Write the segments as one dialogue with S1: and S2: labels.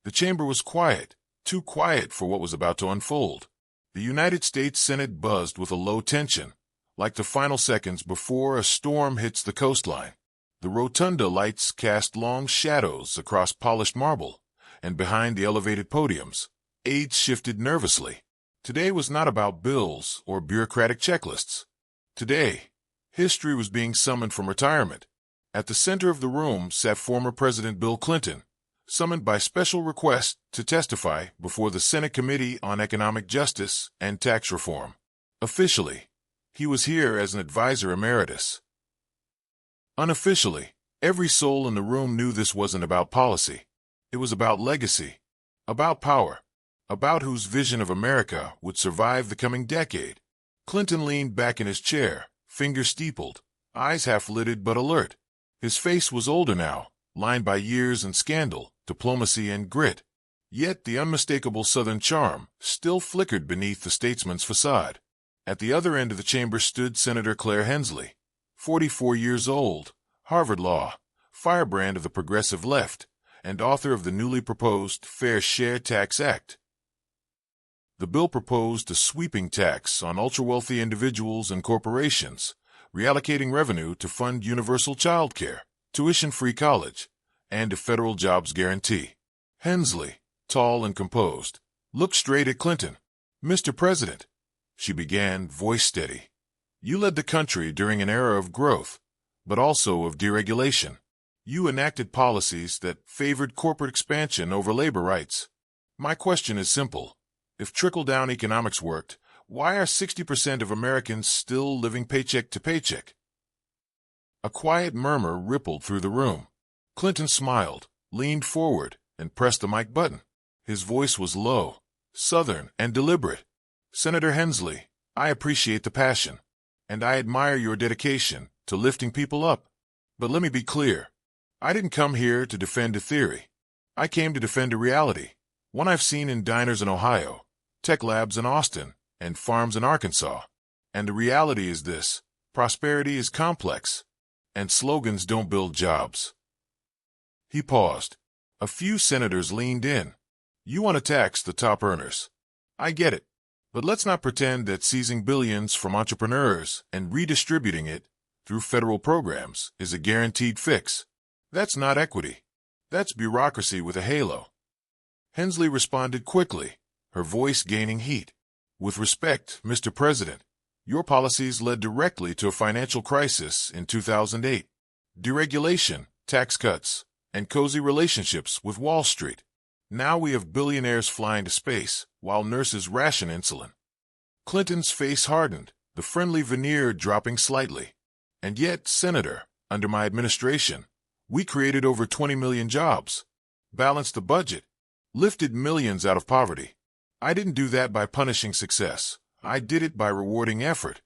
S1: The chamber was quiet, too quiet for what was about to unfold. The United States Senate buzzed with a low tension, like the final seconds before a storm hits the coastline. The rotunda lights cast long shadows across polished marble, and behind the elevated podiums, aides shifted nervously. Today was not about bills or bureaucratic checklists. Today, history was being summoned from retirement. At the center of the room sat former President Bill Clinton, summoned by special request to testify before the Senate Committee on Economic Justice and Tax Reform. Officially, he was here as an advisor emeritus. Unofficially, every soul in the room knew this wasn't about policy. It was about legacy, about power, about whose vision of America would survive the coming decade. Clinton leaned back in his chair, fingers steepled, eyes half-lidded but alert. His face was older now, lined by years and scandal, diplomacy and grit. Yet the unmistakable Southern charm still flickered beneath the statesman's facade. At the other end of the chamber stood Senator Claire Hensley, 44 years old, Harvard Law, firebrand of the progressive left, and author of the newly proposed Fair Share Tax Act. The bill proposed a sweeping tax on ultra-wealthy individuals and corporations, reallocating revenue to fund universal child care, tuition-free college, and a federal jobs guarantee. Hensley, tall and composed, looked straight at Clinton. "Mr. President," she began, voice steady, "you led the country during an era of growth, but also of deregulation. You enacted policies that favored corporate expansion over labor rights. My question is simple. If trickle-down economics worked, why are 60% of Americans still living paycheck to paycheck?" A quiet murmur rippled through the room. Clinton smiled, leaned forward, and pressed the mic button. His voice was low, southern, and deliberate. "Senator Hensley, I appreciate the passion, and I admire your dedication to lifting people up. But let me be clear. I didn't come here to defend a theory. I came to defend a reality, one I've seen in diners in Ohio, tech labs in Austin, and farms in Arkansas. And the reality is this: prosperity is complex, and slogans don't build jobs." He paused. A few senators leaned in. "You want to tax the top earners. I get it. But let's not pretend that seizing billions from entrepreneurs and redistributing it through federal programs is a guaranteed fix. That's not equity. That's bureaucracy with a halo." Hensley responded quickly, her voice gaining heat. "With respect, Mr. President, your policies led directly to a financial crisis in 2008. Deregulation, tax cuts, and cozy relationships with Wall Street. Now we have billionaires flying to space while nurses ration insulin." Clinton's face hardened, the friendly veneer dropping slightly. "And yet, Senator, under my administration, we created over 20 million jobs, balanced the budget, lifted millions out of poverty. I didn't do that by punishing success. I did it by rewarding effort."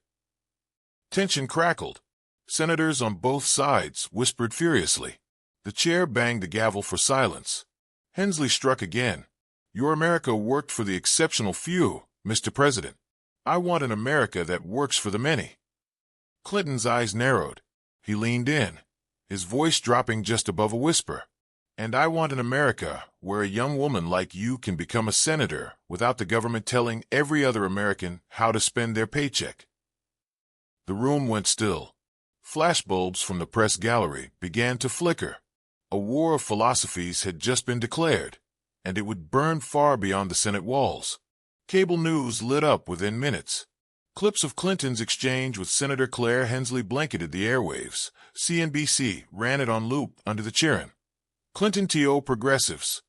S1: Tension crackled. Senators on both sides whispered furiously. The chair banged the gavel for silence. Hensley struck again. "Your America worked for the exceptional few, Mr. President. I want an America that works for the many." Clinton's eyes narrowed. He leaned in, his voice dropping just above a whisper. "And I want an America where a young woman like you can become a senator without the government telling every other American how to spend their paycheck." The room went still. Flashbulbs from the press gallery began to flicker. A war of philosophies had just been declared, and it would burn far beyond the Senate walls. Cable news lit up within minutes. Clips of Clinton's exchange with Senator Claire Hensley blanketed the airwaves. CNBC ran it on loop under the cheering. "Clinton TO progressives.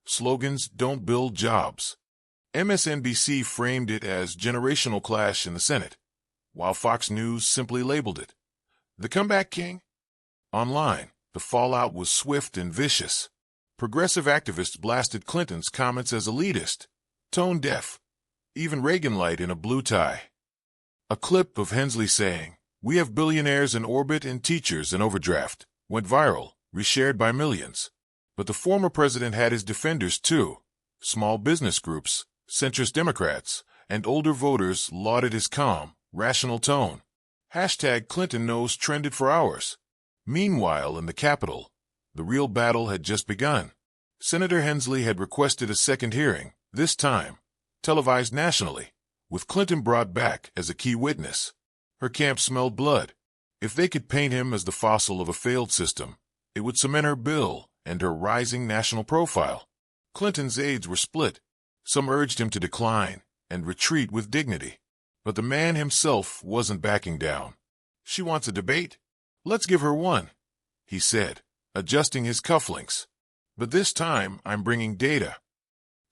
S1: Slogans don't build jobs." MSNBC framed it as generational clash in the Senate, while Fox News simply labeled it "The Comeback King." Online, the fallout was swift and vicious. Progressive activists blasted Clinton's comments as elitist, tone-deaf, even Reagan-lite in a blue tie. A clip of Hensley saying, "We have billionaires in orbit and teachers in overdraft," went viral, reshared by millions. But the former president had his defenders too. Small business groups, centrist Democrats, and older voters lauded his calm, rational tone. #Clinton knows trended for hours. Meanwhile, in the Capitol, the real battle had just begun. Senator Hensley had requested a second hearing, this time televised nationally, with Clinton brought back as a key witness. Her camp smelled blood. If they could paint him as the fossil of a failed system, it would cement her bill and her rising national profile. Clinton's aides were split. Some urged him to decline and retreat with dignity. But the man himself wasn't backing down. "She wants a debate? Let's give her one," he said, adjusting his cufflinks. "But this time I'm bringing data."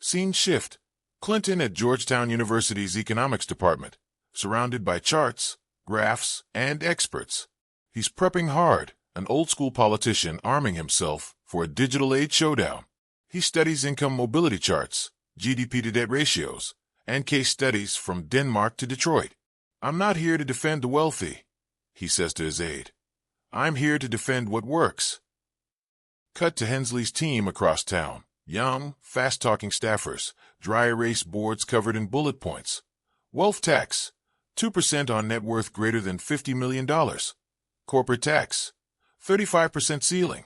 S1: Scene shift. Clinton at Georgetown University's economics department, surrounded by charts, graphs, and experts. He's prepping hard, an old-school politician arming himself for a digital-age showdown. He studies income mobility charts, GDP to debt ratios, and case studies from Denmark to Detroit. "I'm not here to defend the wealthy," he says to his aide. "I'm here to defend what works." Cut to Hensley's team across town. Young, fast-talking staffers, dry erase boards covered in bullet points. Wealth tax, 2% on net worth greater than $50 million. Corporate tax, 35% ceiling.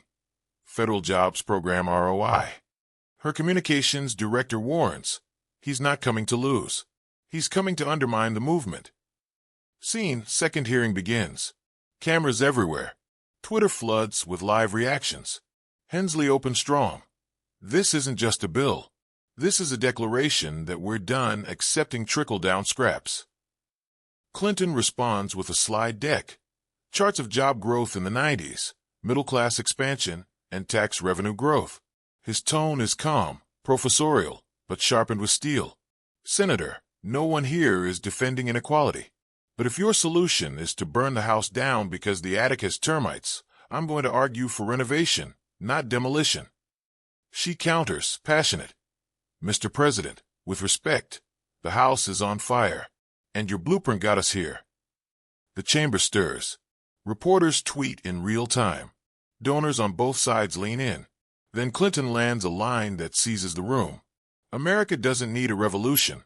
S1: Federal Jobs Program ROI. Her communications director warns, he's not coming to lose. He's coming to undermine the movement. Scene, second hearing begins. Cameras everywhere. Twitter floods with live reactions. Hensley opens strong. "This isn't just a bill. This is a declaration that we're done accepting trickle-down scraps." Clinton responds with a slide deck. Charts of job growth in the 90s, middle-class expansion, and tax revenue growth. His tone is calm, professorial, but sharpened with steel. "Senator, no one here is defending inequality. But if your solution is to burn the house down because the attic has termites, I'm going to argue for renovation, not demolition." She counters, passionate. "Mr. President, with respect, the house is on fire, and your blueprint got us here." The chamber stirs. Reporters tweet in real time. Donors on both sides lean in. Then Clinton lands a line that seizes the room. "America doesn't need a revolution.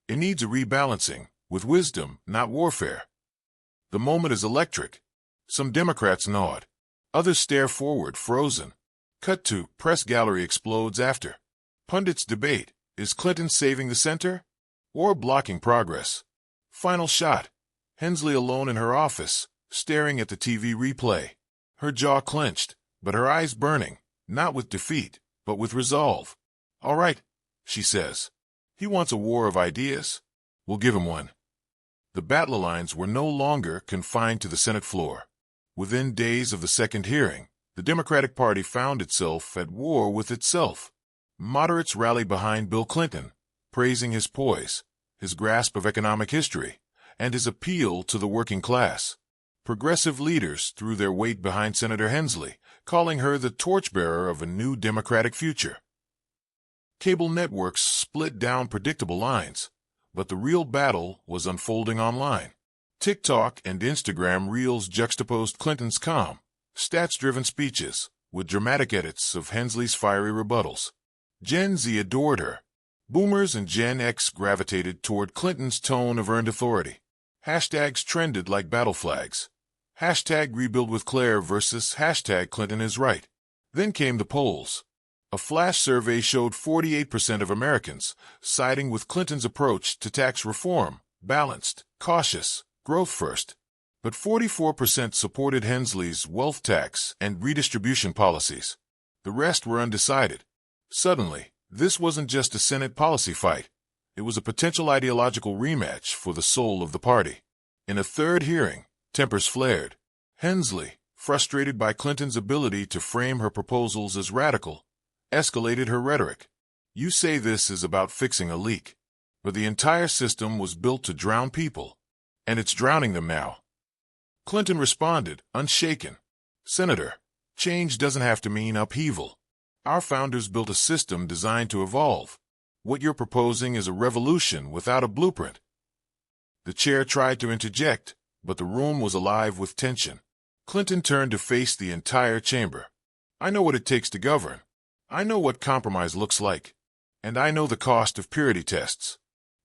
S1: It needs a rebalancing, with wisdom, not warfare." The moment is electric. Some Democrats nod. Others stare forward, frozen. Cut to, press gallery explodes after. Pundits debate, is Clinton saving the center or blocking progress? Final shot. Hensley alone in her office, staring at the TV replay. Her jaw clenched, but her eyes burning, not with defeat, but with resolve. "All right," she says. "He wants a war of ideas. We'll give him one." The battle lines were no longer confined to the Senate floor. Within days of the second hearing, the Democratic Party found itself at war with itself. Moderates rallied behind Bill Clinton, praising his poise, his grasp of economic history, and his appeal to the working class. Progressive leaders threw their weight behind Senator Hensley, calling her the torchbearer of a new Democratic future. Cable networks split down predictable lines, but the real battle was unfolding online. TikTok and Instagram reels juxtaposed Clinton's calm, stats-driven speeches with dramatic edits of Hensley's fiery rebuttals. Gen Z adored her. Boomers and Gen X gravitated toward Clinton's tone of earned authority. Hashtags trended like battle flags. Hashtag rebuild with Claire versus hashtag Clinton is right. Then came the polls. A flash survey showed 48% of Americans siding with Clinton's approach to tax reform, balanced, cautious, growth first. But 44% supported Hensley's wealth tax and redistribution policies. The rest were undecided. Suddenly, this wasn't just a Senate policy fight. It was a potential ideological rematch for the soul of the party. In a third hearing, tempers flared. Hensley, frustrated by Clinton's ability to frame her proposals as radical, escalated her rhetoric. "You say this is about fixing a leak, but the entire system was built to drown people, and it's drowning them now." Clinton responded, unshaken. "Senator, change doesn't have to mean upheaval. Our founders built a system designed to evolve. What you're proposing is a revolution without a blueprint." The chair tried to interject, but the room was alive with tension. Clinton turned to face the entire chamber. "I know what it takes to govern. I know what compromise looks like. And I know the cost of purity tests.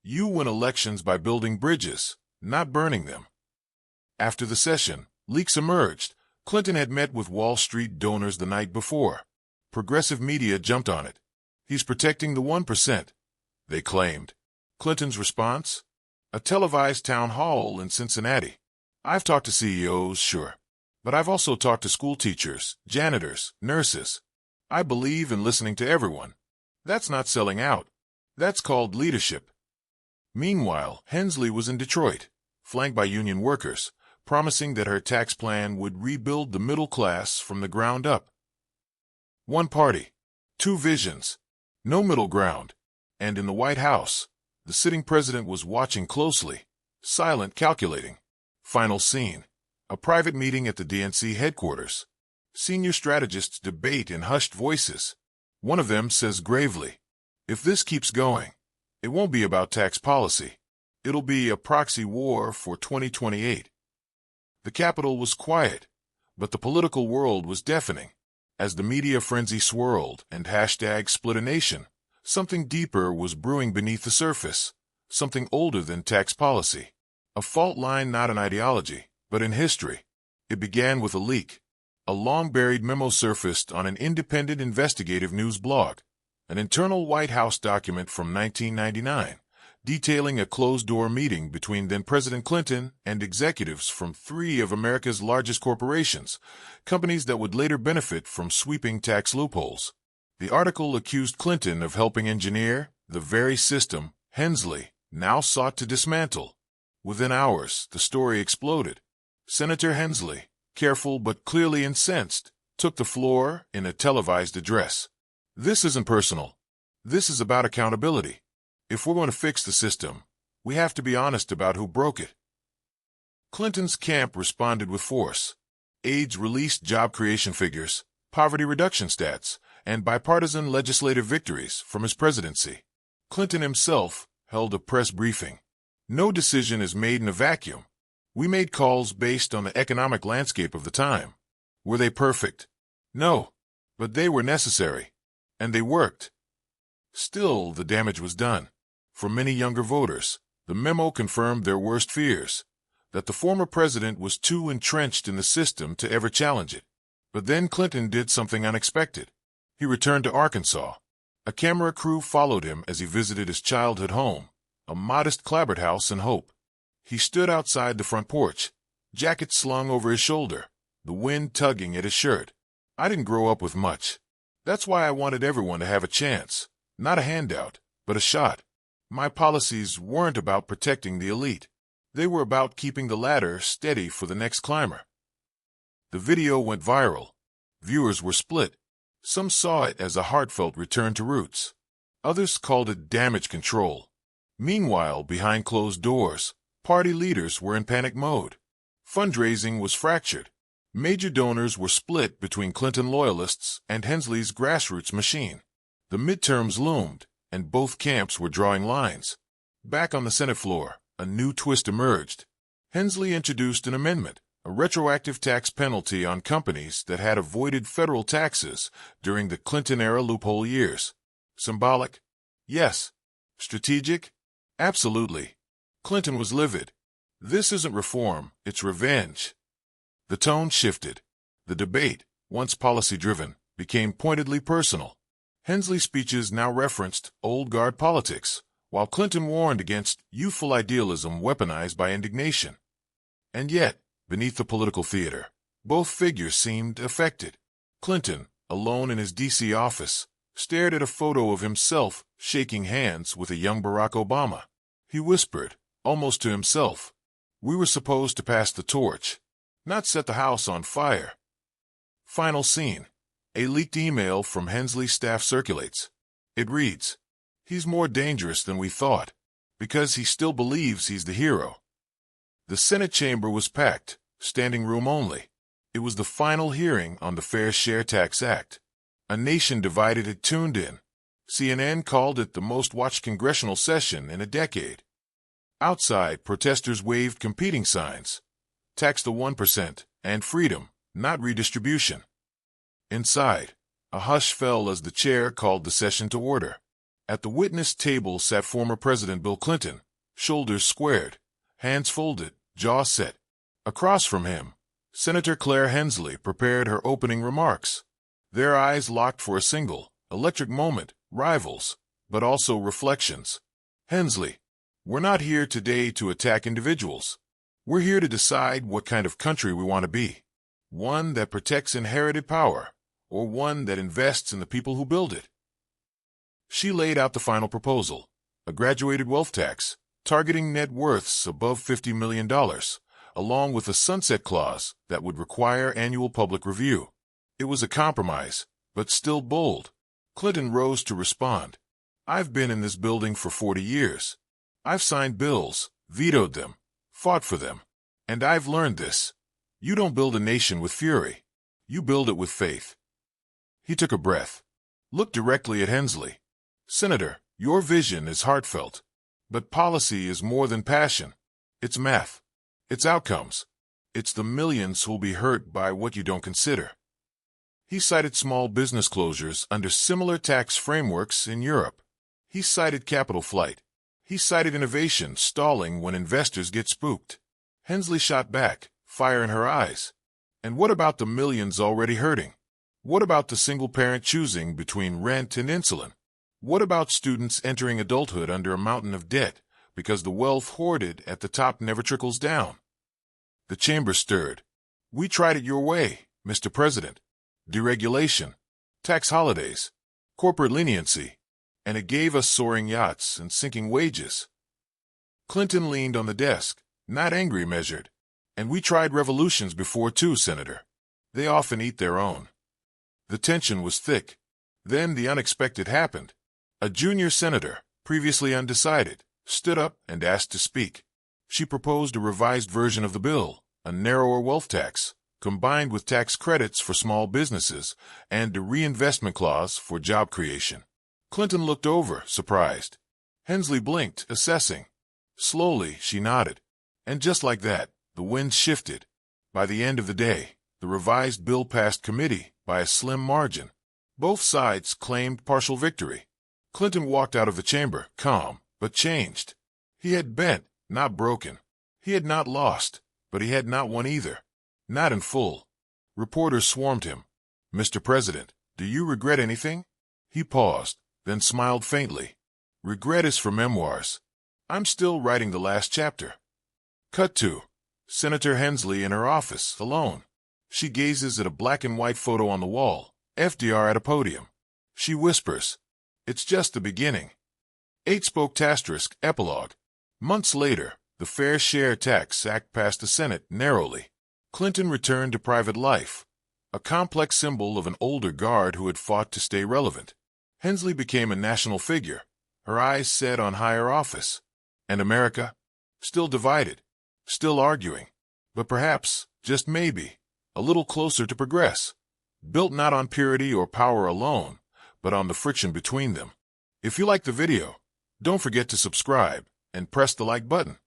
S1: You win elections by building bridges, not burning them." After the session, leaks emerged. Clinton had met with Wall Street donors the night before. Progressive media jumped on it. He's protecting the 1%, they claimed. Clinton's response? A televised town hall in Cincinnati. I've talked to CEOs, sure. But I've also talked to school teachers, janitors, nurses. I believe in listening to everyone. That's not selling out. That's called leadership. Meanwhile, Hensley was in Detroit, flanked by union workers, promising that her tax plan would rebuild the middle class from the ground up. One party, two visions, no middle ground. And in the White House, the sitting president was watching closely, silent, calculating. Final scene. A private meeting at the DNC headquarters. Senior strategists debate in hushed voices. One of them says gravely, if this keeps going, it won't be about tax policy. It'll be a proxy war for 2028. The Capitol was quiet, but the political world was deafening. As the media frenzy swirled and hashtag split a nation, something deeper was brewing beneath the surface, something older than tax policy. A fault line not in ideology, but in history. It began with a leak. A long-buried memo surfaced on an independent investigative news blog, an internal White House document from 1999, detailing a closed-door meeting between then-President Clinton and executives from three of America's largest corporations, companies that would later benefit from sweeping tax loopholes. The article accused Clinton of helping engineer the very system Hensley now sought to dismantle. Within hours, the story exploded. Senator Hensley, careful but clearly incensed, took the floor in a televised address. This isn't personal. This is about accountability. If we're going to fix the system, we have to be honest about who broke it. Clinton's camp responded with force. Aides released job creation figures, poverty reduction stats, and bipartisan legislative victories from his presidency. Clinton himself held a press briefing. No decision is made in a vacuum. We made calls based on the economic landscape of the time. Were they perfect? No, but they were necessary, and they worked. Still, the damage was done. For many younger voters, the memo confirmed their worst fears, that the former president was too entrenched in the system to ever challenge it. But then Clinton did something unexpected. He returned to Arkansas. A camera crew followed him as he visited his childhood home, a modest clapboard house in Hope. He stood outside the front porch, jacket slung over his shoulder, the wind tugging at his shirt. I didn't grow up with much. That's why I wanted everyone to have a chance, not a handout, but a shot. My policies weren't about protecting the elite. They were about keeping the ladder steady for the next climber. The video went viral. Viewers were split. Some saw it as a heartfelt return to roots. Others called it damage control. Meanwhile, behind closed doors, party leaders were in panic mode. Fundraising was fractured. Major donors were split between Clinton loyalists and Hensley's grassroots machine. The midterms loomed, and both camps were drawing lines. Back on the Senate floor, a new twist emerged. Hensley introduced an amendment, a retroactive tax penalty on companies that had avoided federal taxes during the Clinton-era loophole years. Symbolic? Yes. Strategic? Absolutely. Clinton was livid. This isn't reform, it's revenge. The tone shifted. The debate, once policy-driven, became pointedly personal. Hensley's speeches now referenced old guard politics, while Clinton warned against youthful idealism weaponized by indignation. And yet, beneath the political theater, both figures seemed affected. Clinton, alone in his D.C. office, stared at a photo of himself shaking hands with a young Barack Obama. He whispered, almost to himself, "We were supposed to pass the torch, not set the house on fire." Final scene. A leaked email from Hensley's staff circulates. It reads, "He's more dangerous than we thought, because he still believes he's the hero." The Senate chamber was packed, standing room only. It was the final hearing on the Fair Share Tax Act. A nation divided had tuned in. CNN called it the most-watched congressional session in a decade. Outside, protesters waved competing signs. Tax the 1% and freedom, not redistribution. Inside, a hush fell as the chair called the session to order. At the witness table sat former President Bill Clinton, shoulders squared, hands folded, jaw set. Across from him, Senator Claire Hensley prepared her opening remarks. Their eyes locked for a single, electric moment, rivals, but also reflections. Hensley, we're not here today to attack individuals. We're here to decide what kind of country we want to be. One that protects inherited power, or one that invests in the people who build it. She laid out the final proposal, a graduated wealth tax, targeting net worths above $50 million, along with a sunset clause that would require annual public review. It was a compromise, but still bold. Clinton rose to respond. I've been in this building for 40 years. I've signed bills, vetoed them, fought for them. And I've learned this. You don't build a nation with fury. You build it with faith. He took a breath. Looked directly at Hensley. Senator, your vision is heartfelt. But policy is more than passion. It's math. It's outcomes. It's the millions who'll be hurt by what you don't consider. He cited small business closures under similar tax frameworks in Europe. He cited capital flight. He cited innovation stalling when investors get spooked. Hensley shot back, fire in her eyes. And what about the millions already hurting? What about the single parent choosing between rent and insulin? What about students entering adulthood under a mountain of debt because the wealth hoarded at the top never trickles down? The chamber stirred. We tried it your way, Mr. President. Deregulation, tax holidays, corporate leniency, and it gave us soaring yachts and sinking wages. Clinton leaned on the desk, not angry, measured. And we tried revolutions before too, Senator. They often eat their own. The tension was thick. Then the unexpected happened. A junior senator, previously undecided, stood up and asked to speak. She proposed a revised version of the bill, a narrower wealth tax, combined with tax credits for small businesses and a reinvestment clause for job creation. Clinton looked over, surprised. Hensley blinked, assessing. Slowly, she nodded. And just like that, the wind shifted. By the end of the day, the revised bill passed committee by a slim margin. Both sides claimed partial victory. Clinton walked out of the chamber, calm, but changed. He had bent, not broken. He had not lost, but he had not won either. Not in full. Reporters swarmed him. Mr. President, do you regret anything? He paused, then smiled faintly. Regret is for memoirs. I'm still writing the last chapter. Cut to Senator Hensley in her office, alone. She gazes at a black and white photo on the wall, FDR at a podium. She whispers, "It's just the beginning." 8 asterisk epilogue. Months later, the Fair Share Tax Act passed the Senate narrowly. Clinton returned to private life, a complex symbol of an older guard who had fought to stay relevant. Hensley became a national figure, her eyes set on higher office. And America? Still divided, still arguing, but perhaps, just maybe, a little closer to progress. Built not on purity or power alone, but on the friction between them. If you liked the video, don't forget to subscribe and press the like button.